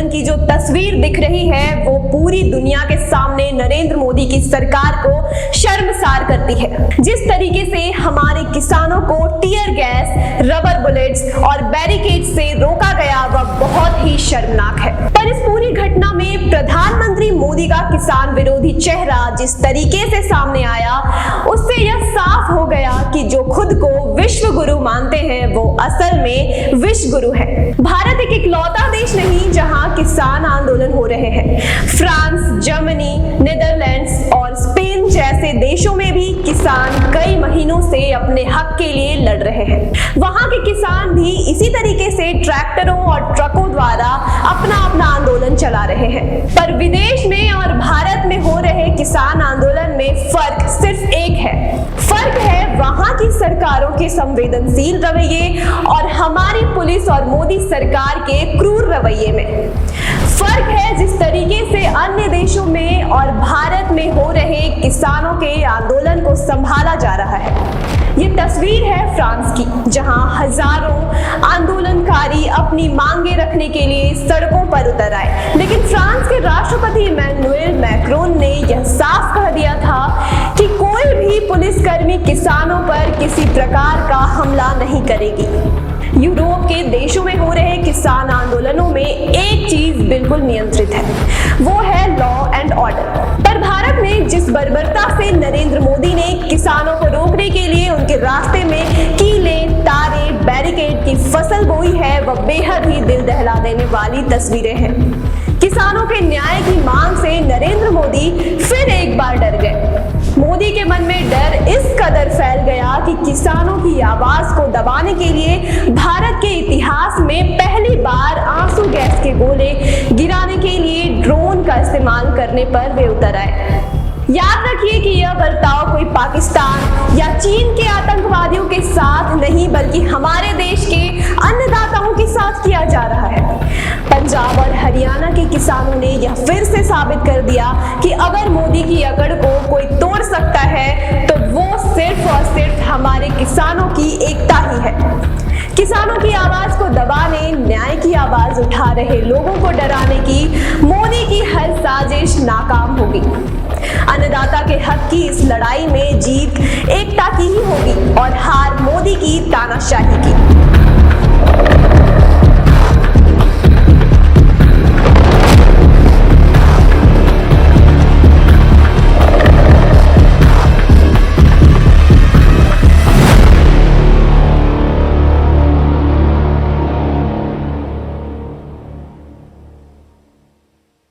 आंदोलन की जो तस्वीर दिख रही है वो पूरी दुनिया के सामने नरेंद्र मोदी की सरकार को शर्मसार करती है। जिस तरीके से हमारे किसानों को टीयर गैस, रबर बुलेट्स और बैरिकेड से रोका गया वह बहुत ही शर्मनाक है। पर इस पूरी घटना में प्रधानमंत्री मोदी का किसान विरोधी चेहरा जिस तरीके से सामने आया, उससे यह साफ हो गया कि जो खुद को विश्व गुरु मानते हैं वो असल में विश्व गुरु है। भारत एक इकलौता देश नहीं जहां किसान आंदोलन हो रहे हैं। फ्रांस, जर्मनी, नीदरलैंड्स और स्पेन जैसे देशों में भी किसान कई महीनों से अपने हक के लिए लड़ रहे हैं। वहां के किसान भी इसी तरीके से ट्रैक्टरों और ट्रकों द्वारा अपना आंदोलन चला रहे हैं। पर विदेश में और भारत में हो रहे किसान आंदोलन में फर्क सिर्फ एक है। फर्क है वहां की सरकारों के संवेदनशील रवैये और हमारी पुलिस और मोदी सरकार के क्रूर रवैये में। फर्क है जिस तरीके से अन्य देशों में और भारत में हो रहे किसानों के आंदोलन को संभाला जा रहा है। ये तस्वीर है फ्रांस की, जहां हजारों आंदोलनकारी अपनी मांगे रखने के लिए सड़कों पर उतर आए। लेकिन फ्रांस के राष्ट्रपति इमैनुएल मैक्रोन ने यह साफ कह दिया था कि कोई भी पुलिसकर्मी किसानों पर किसी प्रकार का हमला नहीं करेगी। यूरोप के देशों में हो रहे किसान आंदोलनों में एक चीज बिल्कुल नियंत्रित है, वो है लॉ एंड ऑर्डर। पर भारत में जिस बर्बरता से नरेंद्र मोदी ने किसानों को रोकने के लिए उनके रास्ते में कीले, तारे, बैरिकेड की फसल बोई है, वह बेहद ही दिल दहला देने वाली तस्वीरें हैं। किसानों के न्याय की मांग से नरेंद्र मोदी फिर एक बार डर गए। मोदी के मन में डर इस कदर फैल गया कि किसानों की आवाज को दबाने के लिए भारत के इतिहास में पहली बार आंसू गैस के गोले गिराने के लिए ड्रोन का इस्तेमाल करने पर वे उतर आए। याद रखिए कि यह बर्ताव कोई पाकिस्तान या चीन के आतंकवादियों के साथ नहीं बल्कि हमारे देश के अन्नदाताओं के साथ किया जा रहा है। पंजाब और हरियाणा के किसानों ने यह फिर से साबित कर दिया कि अगर मोदी की अकड़ को कोई तोड़ सकता है तो वो सिर्फ और सिर्फ हमारे किसानों की एकता ही है। किसानों की आवाज को दबाने, न्याय की आवाज उठा रहे लोगों को डराने की मोदी की हर साजिश नाकाम होगी। अन्नदाता के हक की इस लड़ाई में जीत एकता की ही होगी और हार मोदी की तानाशाही की।